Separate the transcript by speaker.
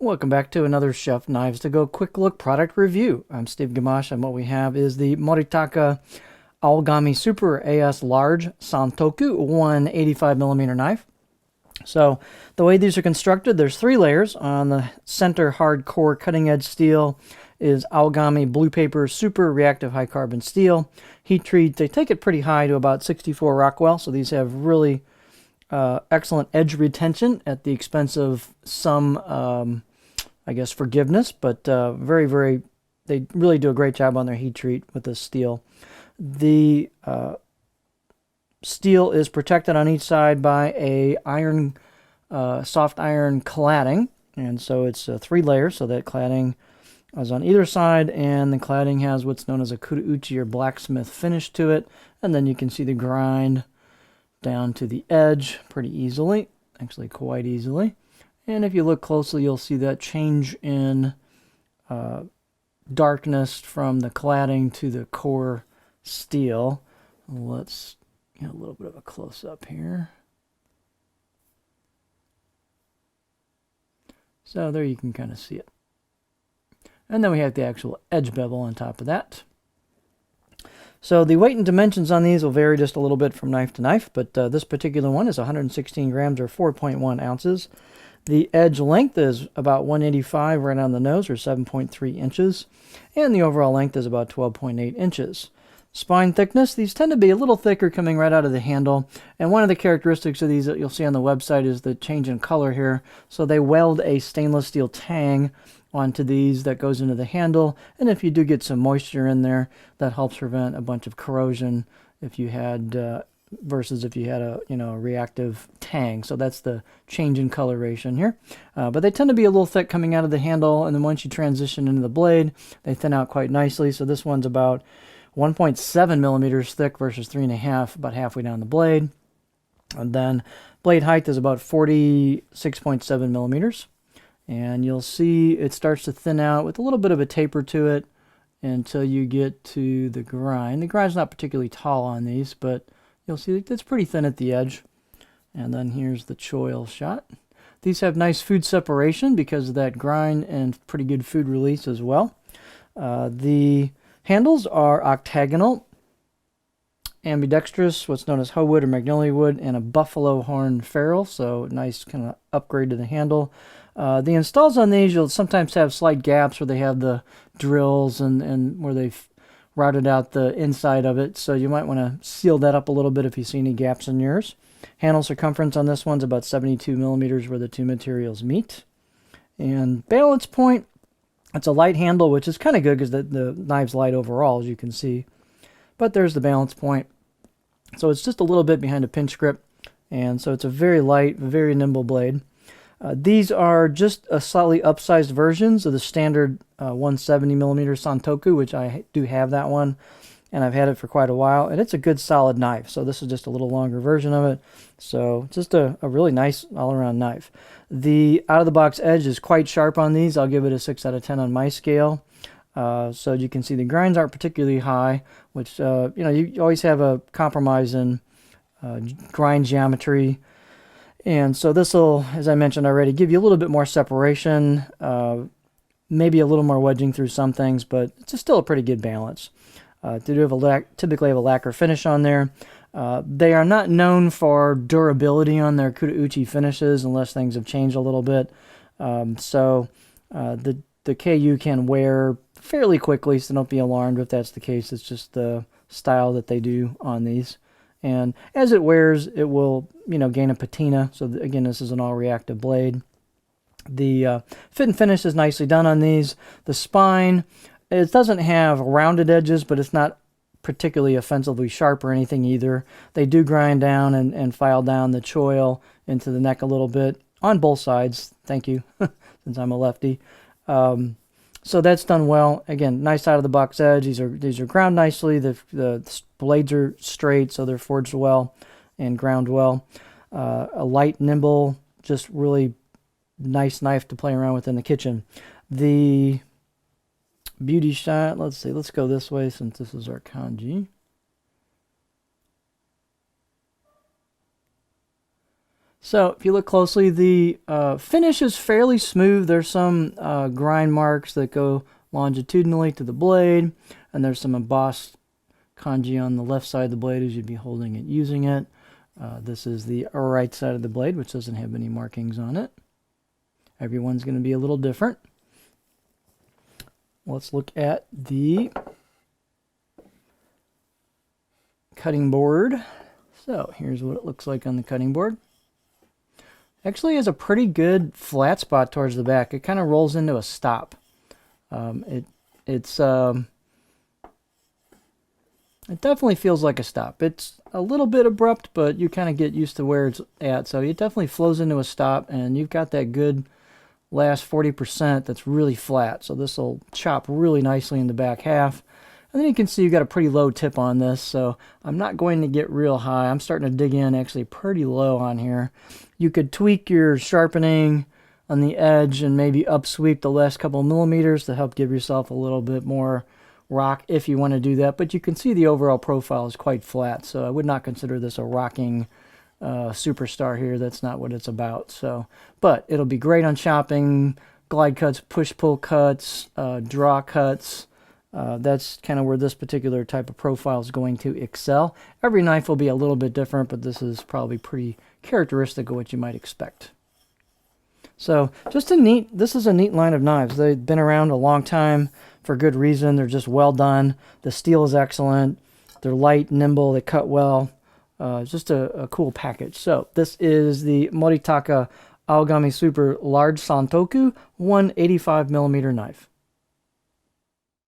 Speaker 1: Welcome back to another Chef Knives to Go quick look product review. I'm Steve Gamache, and what we have is the Moritaka Aogami Super AS Large Santoku 185mm knife. So the way these are constructed, there's 3 layers. On the center hardcore cutting edge steel is Aogami Blue Paper Super Reactive High Carbon Steel. Heat treat, they take it pretty high to about 64 Rockwell, so these have really excellent edge retention at the expense of some, I guess, forgiveness, but they really do a great job on their heat treat with this steel. The steel is protected on each side by a soft iron cladding, and so it's 3 layers, so that cladding is on either side, and the cladding has what's known as a kurouchi or blacksmith finish to it, and then you can see the grind down to the edge pretty easily, actually quite easily. And if you look closely, you'll see that change in darkness from the cladding to the core steel. Let's get a little bit of a close-up here. So there you can kind of see it. And then we have the actual edge bevel on top of that. So the weight and dimensions on these will vary just a little bit from knife to knife, but this particular one is 116 grams or 4.1 ounces. The edge length is about 185 right on the nose, or 7.3 inches, and the overall length is about 12.8 inches. Spine thickness, these tend to be a little thicker coming right out of the handle, and one of the characteristics of these that you'll see on the website is the change in color here. So they weld a stainless steel tang onto these that goes into the handle, and if you do get some moisture in there, that helps prevent a bunch of corrosion if you had versus if you had a reactive tang. So that's the change in coloration here. But they tend to be a little thick coming out of the handle, and then once you transition into the blade, they thin out quite nicely. So this one's about 1.7 millimeters thick versus 3.5, about halfway down the blade. And then blade height is about 46.7 millimeters. And you'll see it starts to thin out with a little bit of a taper to it until you get to the grind. The grind's not particularly tall on these, but you'll see it's pretty thin at the edge. And then here's the choil shot. These have nice food separation because of that grind and pretty good food release as well. The handles are octagonal, ambidextrous, what's known as hoe wood or magnolia wood, and a buffalo horn ferrule, so nice kind of upgrade to the handle. The installs on these, you'll sometimes have slight gaps where they have the drills and where they've routed out the inside of it, so you might want to seal that up a little bit if you see any gaps in yours. Handle circumference on this one's about 72 millimeters where the two materials meet. And balance point, it's a light handle, which is kind of good because the knife's light overall, as you can see. But there's the balance point. So it's just a little bit behind a pinch grip, and so it's a very light, very nimble blade. These are just a slightly upsized versions of the standard 170mm Santoku, which I do have that one, and I've had it for quite a while, and it's a good solid knife. So this is just a little longer version of it. So just a really nice all-around knife. The out-of-the-box edge is quite sharp on these. I'll give it a 6 out of 10 on my scale. So you can see the grinds aren't particularly high, which, you always have a compromise in grind geometry. And so this will, as I mentioned already, give you a little bit more separation, maybe a little more wedging through some things, but it's still a pretty good balance. They typically have a lacquer finish on there. They are not known for durability on their kurouchi finishes unless things have changed a little bit. The KU can wear fairly quickly, so don't be alarmed if that's the case. It's just the style that they do on these. And as it wears, it will, gain a patina. So again, this is an all-reactive blade. The fit and finish is nicely done on these. The spine, it doesn't have rounded edges, but it's not particularly offensively sharp or anything either. They do grind down and file down the choil into the neck a little bit on both sides. Thank you, since I'm a lefty. So that's done well. Again, nice out-of-the-box edge. These are ground nicely. The blades are straight, so they're forged well and ground well. A light, nimble, just really nice knife to play around with in the kitchen. The beauty shot, let's see. Let's go this way since this is our kanji. So if you look closely, the finish is fairly smooth. There's some grind marks that go longitudinally to the blade, and there's some embossed kanji on the left side of the blade as you'd be holding it using it. This is the right side of the blade, which doesn't have any markings on it. Everyone's going to be a little different. Let's look at the cutting board. So here's what it looks like on the cutting board. Actually has a pretty good flat spot towards the back. It kind of rolls into a stop. It definitely feels like a stop. It's a little bit abrupt, but you kind of get used to where it's at. So it definitely flows into a stop, and you've got that good last 40% that's really flat. So this will chop really nicely in the back half. And then you can see you've got a pretty low tip on this, so I'm not going to get real high. I'm starting to dig in actually pretty low on here. You could tweak your sharpening on the edge and maybe upsweep the last couple millimeters to help give yourself a little bit more rock if you want to do that. But you can see the overall profile is quite flat, so I would not consider this a rocking superstar here. That's not what it's about. So, but it'll be great on chopping, glide cuts, push-pull cuts, draw cuts. That's kind of where this particular type of profile is going to excel. Every knife will be a little bit different, but this is probably pretty characteristic of what you might expect. So just this is a neat line of knives. They've been around a long time for good reason. They're just well done. The steel is excellent. They're light, nimble, they cut well. Just a cool package. So this is the Moritaka Aogami Super Large Santoku 185mm knife.